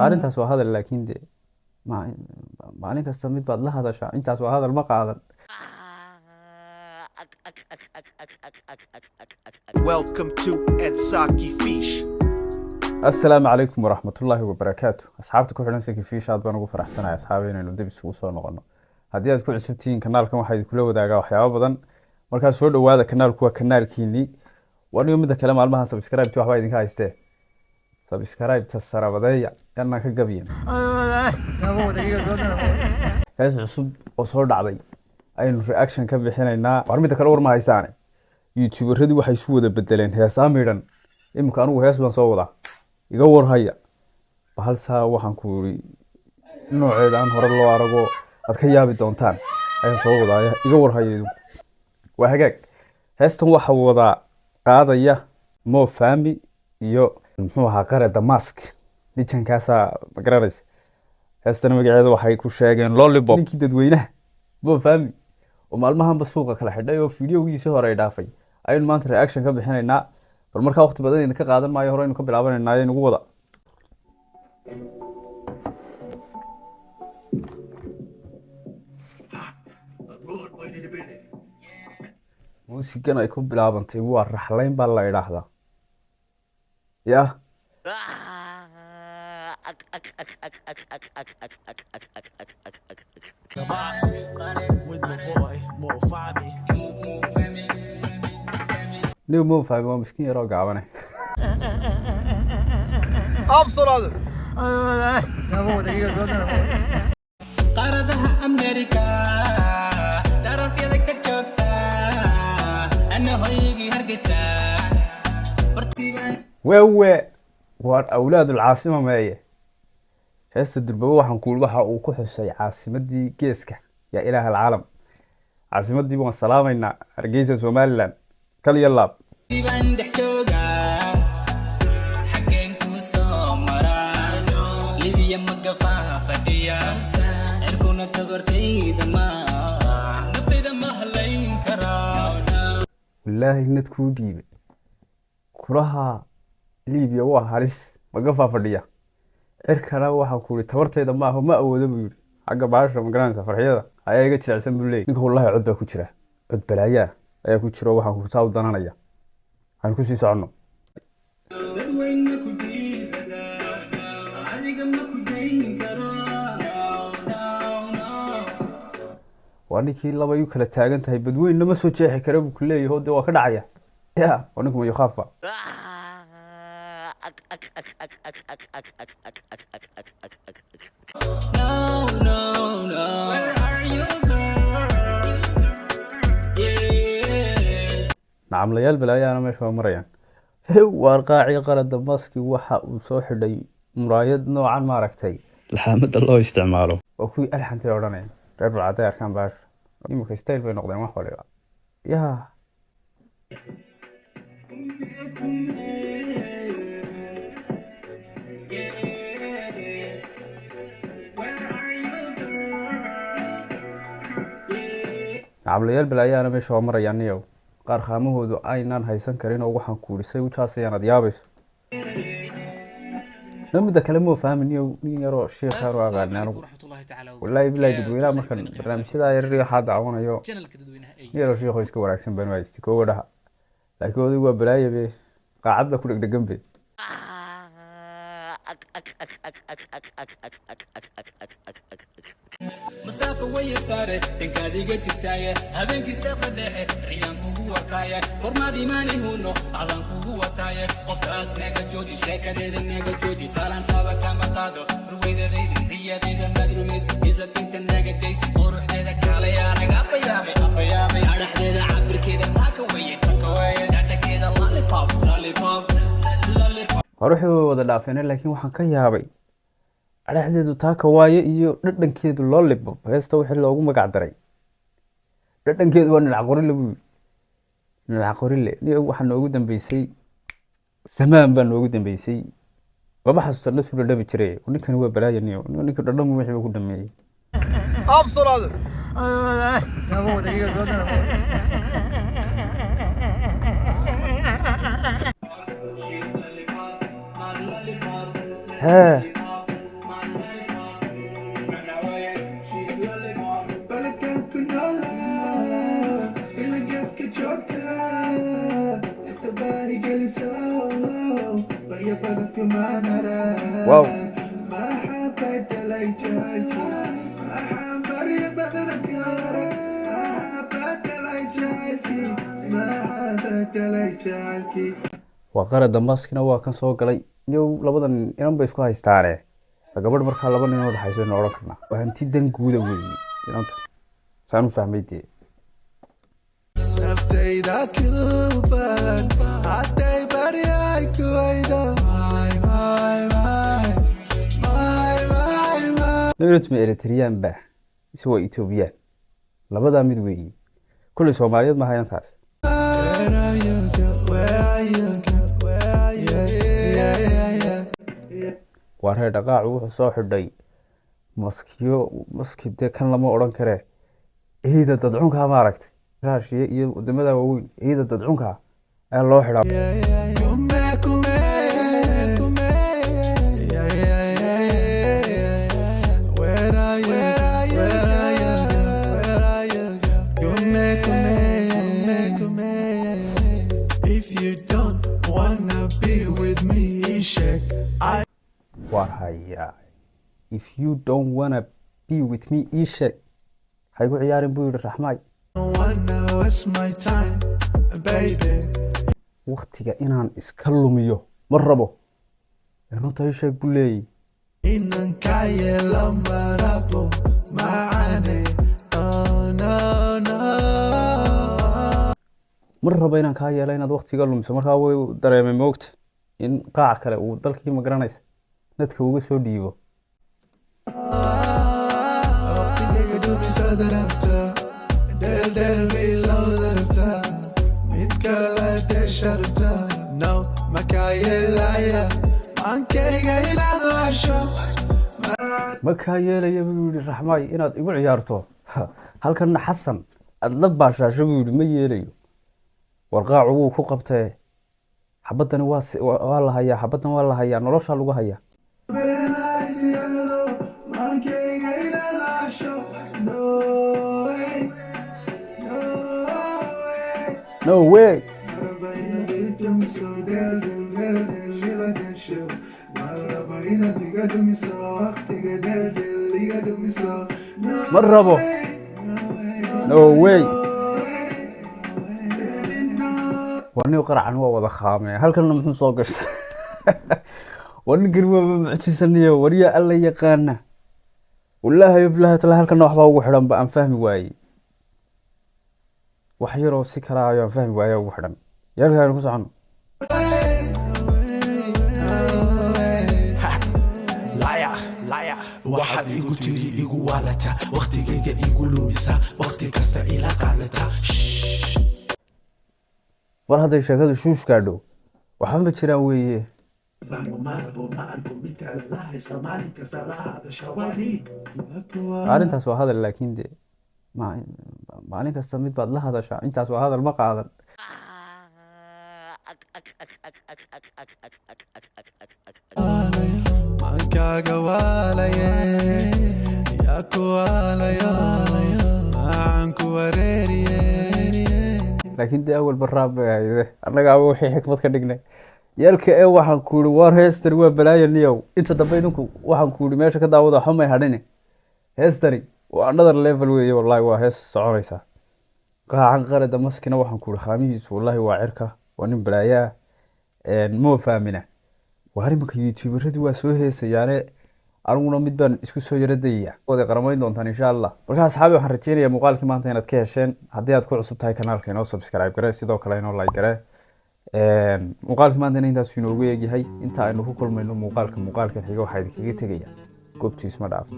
arrintaas waa hadal laakiin dee maalin kasta mid baad la hadashaa intaas waa hadal ma qaadan. Welcome to Edsaki Fish. Assalaamu calaykum waraxmatullaahi wabarakaatu. Asxaabta ku xidhan Saki Fish aad baan ugu faraxsanahay asxaabeena inaynu dib isugu soo noqono. Haddii aad ku cusub tihiin kanaalkan waxaa idin kula wadaagaa waxyaabo badan. Markaas soo dhawaada kanaalku waa kanaalkiinii. Waniyo midda kale maalmahan subscribe to waxba idinka haystee. Subscribe ta sarabadeeya yana ka gabiyin. Hees cusub oo soo dhacday aynu reaction ka bixinaynaa. War midda kale war ma haysaane. YouTuberadu waxay isu wada bedeleen heesaa midhan. Imika anigu hees baan soo wadaa. Iga war haya. Bahal saa waxaan ku yiri nooceedaan hore loo arago aad ka yaabi doontaan. Ayaan soo wadaa iga war haya. Waa hagaag. Heestan waxa wada qaadaya Mo Fahmy iyo muxuu ahaa qare Damask. Dijankaasa magaranaysa. Heestan magaceeda waxay ku sheegeen Lollipop. Ninkii dadweynaha Mo Fahmy oo maalmahanba suuqa kala xidhay oo fiidiyogiisa hore ay dhaafay. Aynu maanta reaction ka bixinaynaa. bal markaa waqti badan idin ka qaadan maayo hore inuu ka bilaabanaynaa inuu wada muusigan ay ku bilaabantay waa raxlayn baa la idhaahdaa yaa New Mo Fahmy waa miskiin yaroo gaabane أبصر هذا. قارضها أمريكا تعرف يدك الجوتا أنه يجي هرقسا wewe waa awlaad العاصمة maaye heesta durbago waxaan ku waxa uu ku xusay caasimadii geeska ya ilaaha العالم caasimadii waan salaamayna Hargeysa Somaliland kal yalaab ديبان دحجوغا حقين كوسو مرانو ليبيا مقفا فديا عركونا تبرتي دما نفتي دما هلين كراونا والله إنت كوديب كلها ليبيا وهارس مقفا فديا عركنا waxa ku tabarteeda ma aha ma awoodo buu yiri xagga baasha ma garanaysa farxiyada ayaa iga jilicsan buu leeyahay ninka wallahi cod baa ku jira cod balaaya ayaa ku jira waxa ku saaw dananaya aan ku sii socono waaninkii laba yu kala taagan tahay badweyn lama soo jeexi kara buu ku leeyahay hode waa ka dhacaya ya waaninku ma yakhaafba No, no, no. Where are you, girl? Yeah. nacamlayaal balaayaana meesha waa marayaan waar qaaci qare Damask waxa uu soo xidhay muraayad noocan maaragtay laxaamada loo isticmaalo oo kuwii alxantay odhanayaan reer bacday arkaan baash imika style bay noqdeen wax waliba yaa nacamlayaal balaayaana meesha waa marayaan niyow qaar qaamahoodu aynaan haysan karin oo waxaan ku urisay ujaasayaan aad yaabayso namida kale Mo Fahmy niyow nin yaroo sheekhaan waa qaadnaan wallahi billahi dadweynaha markan barnaamijyada yar waxaa daawanayo yaroo sheekho iska wanaagsan baan waaysti kooga dhaha laakiin odaygu waa balaayabe qaacad baa ku dhegdhegan be مسافة ويا سارة تنكادي جتاية هذين كيسة قدحة ريان كوبو وكاية قرما دي ماني هونو علان كوبو وتاية قفت أس نيجا جوجي شاكا ديدا نيجا جوجي سالان تابا كاما تادو رويدا ريدي ريا ديدا مدرو ميسي إذا تنتا نيجا ديسي وروح ديدا كاليا نيجا أبا يامي عرح ديدا عبر كيدا تاكا ويا داتا كيدا لوليبوب horuxii way wada dhaafeen laakiin waxaan ka yaabay araxdeedu taaka waaye iyo dhadhankeedu Lollipop heesta wixii loogu magac daray dhadhankeedu waa dhinac qorile buu dhinac qorile waxa noogu dambeysay samaan baa noogu dambeysay waba xasuusta la soo dhadhabi jiray ninkan waa balaayaniyo ninka dhadhan wixii ku dhameeyay أبصر هذا. hee wow waa qara dambaskina waa kan soo galay yow labadan inan bay isku haystaane gabadh markaa laba nin oo dhaxayso inaan odhan karnaa waa hanti dan guuda weeye inantu saan u fahmay dee naftayda kuban hadday baryay kuwayda ma eritriyaan ba ise waa etoobiyaan labadaa mid weeye kulley soomaaliyeed maaha inantaas waa reer dhaqaacu wuxuu soo xidhay maski dee kan lama odhan karee ciida dadcunkaa maaragtay raashiya iyo wadamada waaweyn ciida dadcunkaa ayaa loo xidhaa war hayaa if you don't wanna be with me ii sheeg waxay ku ciyaarin buu yidhi raxmaay waktiga inaan iska lumiyo ma rabo runta ii sheeg buu leeyay ma rabo inaan kaa yeelo inaad waktiga lumiso markaa way dareemay moogta in qaac kale uu dalkii ma garanaysa dadka uga soo dhiibo ma kaa yeelaya buu yidhi raxmaay inaad igu ciyaarto halkanna xasan aada la baashaasho buu yidhi ma yeelayo warqaacu wuu ku qabtee xabadani waa la hayaa xabaddan waa la hayaa noloshaa lagu hayaa no way ma rabo no way waa nin qaracan waa wada khaamee halkanna muxuu soo gashtay waa ninkan waaba mucjisaniyo waryaa alla yaqaana wallaahi bilahi tala halkanna waxbaa ugu xidhan ba aan fahmi waayey wax yaroo si kala ayo aan fahmi waaye ugu xidhan yaalkaanu ku socono waxaad igu tiri igu waalata waqtigayga igu lumisa waqti kasta ila qaadata mar hadday sheekadu shuush gaadho waxba ma jiraan weeye arrintaas waa hadal laakiin dee maalin kasta mid baad la hadashaa intaas waa hadal ma qaadan maankaaga waalaye yaa ku waalayo maxaan ku wareeriye laakiin dee awal baraab bay hayde annagaaba wixii xikmad ka dhignay yaalka ee waxaan ku ihi war heestani waa balaaya niyow inta dambe idinku waxaan ku ihi meesha ka daawada waxba may hadhine heestani waa another level weeye wallahi waa hees soconaysaa qaacan qare damaskina waxaan ku ihi khaamihiisu wallahi waa cirka waa nin balaayaa moo faamina waa iminka youtuberadii waa soo heesayaane aniguna mid baan isku soo yaradayaya waday qaramayn doontaan insha allah marka asxaabi waxaan rajeynayaa muuqaalkii maanta inaad ka hesheen haddii aad ku cusub tahay kanaalka inoo subscribe gare sidoo kale inoo like gare muuqaalkii maantana intaas inoogu eegyahay inta aynu ku kulmayno muuqaalka xiga waxaa idinkaga tegaya goobtiis ma dhaafo